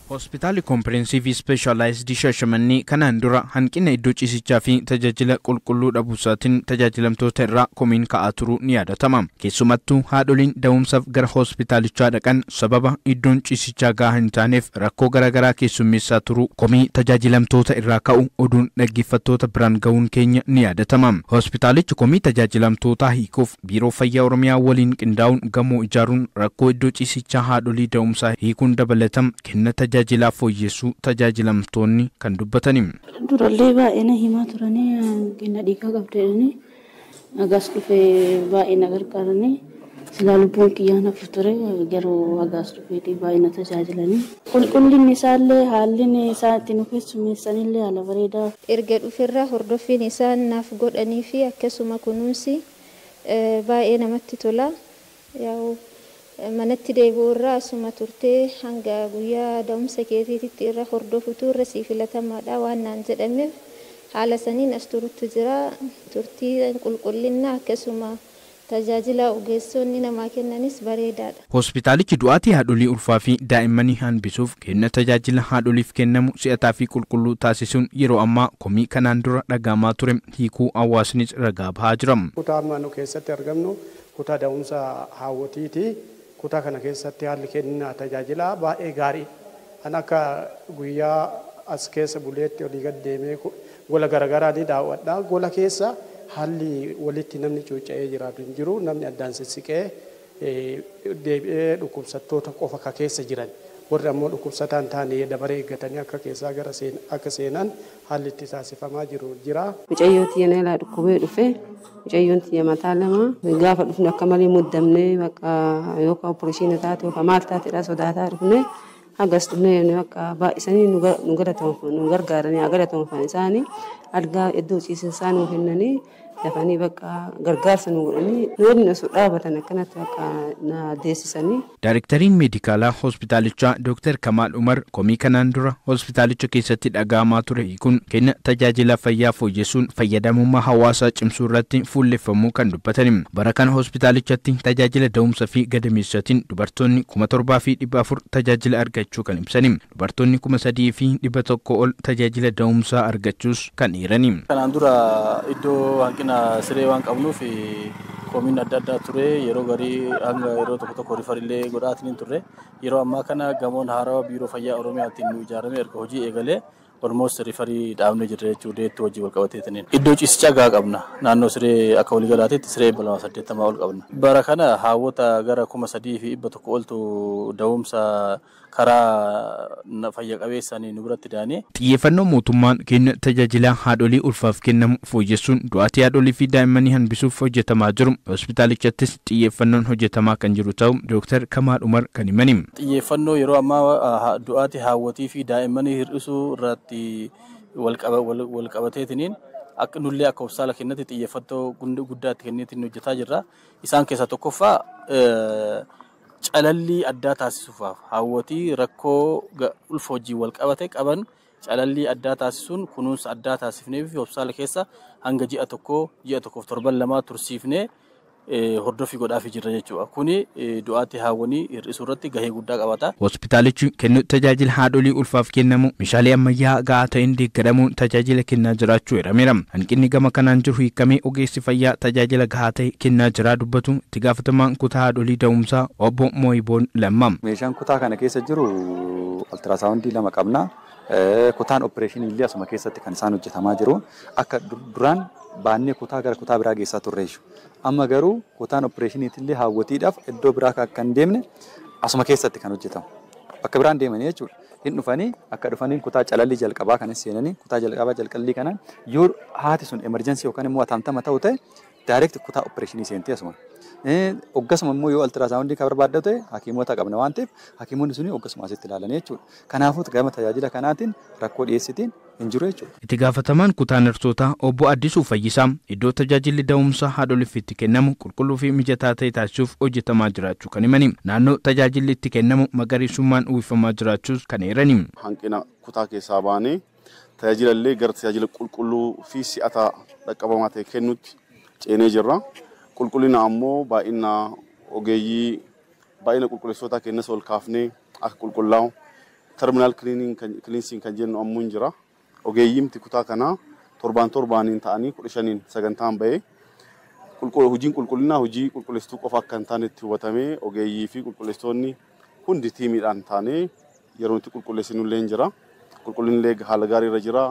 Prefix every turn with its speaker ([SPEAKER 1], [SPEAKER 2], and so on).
[SPEAKER 1] Hospitaalli Comprehensive Specialized Shashamannii kanaan dura hanqina iddoo ciisichaa fi tajaajila qulqulluu dhabuusaatiin tajaajilamtoota irraa komiin ka'aa turuu ni yaadatama. Keessumattuu haadholiin da'umsaaf gara hospitaalichaa dhaqan sababa iddoon ciisichaa gahaa hin taaneef rakkoo garaagaraa keessummeessaa turuu komii tajaajilamtoota irraa ka'u oduun dhaggeeffattoota biraan ga'uun keenya ni yaadatama. Hospitaalichi komii tajaajilamtootaa hiikuuf Biiroo Fayyaa Oromiyaa waliin qindaa'uun gamoo ijaaruun rakkoo iddoo ciisichaa haadholii da'umsaa hiikuun dabalatam kenna tajaajila fooyyessuu tajaajilamtoonni kan dubbatanii.
[SPEAKER 2] Durallee baay'ina himaa turanii kenna dhiigaa qabdanii agaas dhufee baay'ina gargaaranii silaa lubbuun kiyyaan hafu ture garuu agaas dhufee baay'ina tajaajilanii qulqullinni isaallee haalli isaa itti nu keessummeessanillee haala bareedaa
[SPEAKER 3] erga dhufeerraa hordoffiin isaa naaf godhanii fi akkasuma kunuunsi baay'ee namatti tola. Yaa'u manatti deebi'uu irraa asuma turtee hanga guyyaa da'umsa keetiitti irra hordofutu irra sii filatamaadha waan naan jedhameef haala saniin as turutti jira. Turtii qulqullinna akkasuma tajaajila ogeessonni namaa kennanis bareedaadha.
[SPEAKER 1] Hospitaalichi du'aatii haadholii ulfaa fi daa'immanii hambisuuf kenna tajaajila haadholiif kennamu si'ataa fi qulqulluu taasisuun yeroo ammaa komii kanaan dura dhagahamaa ture hiikuu hawaasnis ragaa bahaa jira.
[SPEAKER 4] Kutaa amma keessatti argamnu kutaa da'umsa haawwatiiti. Kutaa kana keessatti haalli kennaa tajaajila baay'ee gaarii. Kan akka guyyaa as keessa buleetti olii gad deemee gola garaagaraa ni daawwadha. Gola keessa haalli walitti namni cuucca'ee jiraatu hin jiru. Namni addaan sissiqee deebi'ee dhukkubsattoota qofa ka keessa jiran. Warri ammoo dhukkubsataan taane dabaree eeggatanii akka keessaa gara akka seenan haalli itti taasifamaa jiru jira.
[SPEAKER 2] Mucayyoo tiyya ilaa dhukkubee dhufe mucayyoon tiyya mataa lama gaafa dhufne akka malee muddamnee bakka yookaan opereeshinii taate yookaan maal taatedha sodaataa dhufne hagas dhufne bakka baay'isanii nu gargaaranii agaratamfan isaanii algaa iddoo ciisinsaa nu kennanii dafanii bakka gargaarsa nu godhanii nuuni osoo dhaabatan akkanatti bakka na deessisanii.
[SPEAKER 1] Daayirektariin meedikaalaa hospitaalichaa Dr. Kamaal Umar komii kanaan dura hospitaalicha keessatti dhagahamaa ture hiikuun kenna tajaajila fayyaa fooyyessuun fayyadamummaa hawaasaa cimsuu irratti fuulleffamuu kan dubbatanii. Bara kana hospitaalichatti tajaajila da'umsa fi gadameessaatiin dubartoonni 7,400 tajaajila argachuu kan ibsanii. Dubartoonni 3,100 ol tajaajila da'umsaa argachuus kan eeranii.
[SPEAKER 5] Kanaan dura iddoo hanqina siree waan qabnuuf komiin adda addaa ture yeroo garii hanga yeroo tokko rifarillee godhaatiin turre yeroo ammaa kana gamoon haarawaa Biiroo Fayyaa Oromiyaatiin nu ijaarame erga hojii eegalee almost rifarii dhaabnee jirra jechuudha deetti hojii wal qabateetiniin. Iddoo ciisichaa gahaa qabna. Naannoo siree akka waliigalaatiitti siree 280 ol qabna. Bara kana haawwota gara 3,100 oltu da'umsa karaa fayya qabeessanii nu biratti daanii.
[SPEAKER 1] Xiyyeeffannoo mootummaan kenna tajaajila haadholii ulfaaf kennamu fooyyessuun du'aatii haadholii fi daa'immanii hanbisuuf hojjetamaa jiru. Hospitaalichattis xiyyeeffannoon hojjetamaa kan jiru ta'u Dr. Kamaal Umar kan himani.
[SPEAKER 5] Xiyyeeffannoo yeroo ammaa du'aatii haawwatii fi daa'immanii hir'isuu irratti wal qabateetiniin akka nullee akka hospitaala kennatti xiyyeeffannoo guddaatti kenneetiin hojjetaa jirra. Isaan keessaa tokkoffaa calallii addaa taasisuuf haawwatii rakkoo ulfa hojii wal qabate qaban calallii addaa taasisuun kunuunsa addaa taasifnee fi hospitaala keessa hanga ji'a tokkoof torban lamaa tursiifnee hordofii godhaafii jirra jechuudha. Kuni du'aatii haawwanii hir'isuu irratti gahee guddaa qabata.
[SPEAKER 1] Hospitaalichi kennu tajaajila haadholii ulfaaf kennamu meeshaalee ammayyaa gahaa ta'een deeggaramuun tajaajila kennaa jiraachuu eerameera. Hanqinni gama kanaan jiru hiikamee ogeessi fayyaa tajaajila gahaa ta'e kennaa jiraa dubbatu itti gaafatamaan kutaa haadholii da'umsaa obbo Mooyiboon Lammaa.
[SPEAKER 6] Meeshaan kutaa kana keessa jiru altiraasaawundii 2 qabna. Kutaan opereeshinii illee asuma keessatti kan isaan hojjetamaa jiru. Akka duraan baannee kutaa gara kutaa biraa geessaa turreessu. Amma garuu kutaan opereeshiniitillee haawwatiidhaaf iddoo biraa akka hin deemne asuma keessatti kan hojjetamu. Bakka biraan deemanii jechuudha. Hin dhufanii akka dhufaniin kutaa calallii jalqabaa kanas seenanii kutaa jalqabaa jalqallii kanaan yoo haati sun emerjensii yookaan immoo ataamtama ta'u ta'e daayireekti kutaa opereeshinii seentee asuma. Oggasuma immoo yoo altiraasaawundii kan barbaaddu ta'e hakiimota qabna waan ta'eef hakiimonni suni oggasuma asitti ilaalanii jechuudha. Kanaafuu gama tajaajila kanaatiin rakkoo dhiyeessitiin hin jiru jechuudha.
[SPEAKER 1] Itti gaafatamaan kutaa narsootaa obbo Addisuu Fayyisaa iddoo tajaajilli da'umsa haadholiif itti kennamu qulqulluu fi mijataa ta'e taasisuuf hojjetamaa jiraachuu kan himani. Naannoo tajaajilli itti kennamu magariisummaan uwwifamaa jiraachuus kan eerani.
[SPEAKER 7] Hanqina kutaa keessaa baanee tajaajilallee gara tajaajila qulqulluu fi si'ataa dhaqqabamaa ta'e kennuutti ceenee jirra. Qulqullina ammoo baay'ina ogeeyyii baay'ina qulqulleessootaa kennas ol kaafnee akka qulqullaa'u terminal cleansing kan jennu ammoo hin jira. Ogeeyyimti kutaa kanaa torbaaniin ta'anii 15 sagantaan bahee hojiin qulqullinaa hojii qulqulleessituu qofa akka hin taanetti hubatamee ogeeyyii fi qulqulleessitoonni hundi tiimiidhaan taanee yeroo itti qulqulleessinullee hin jira. Qulqullinni haala gaarii irra jira.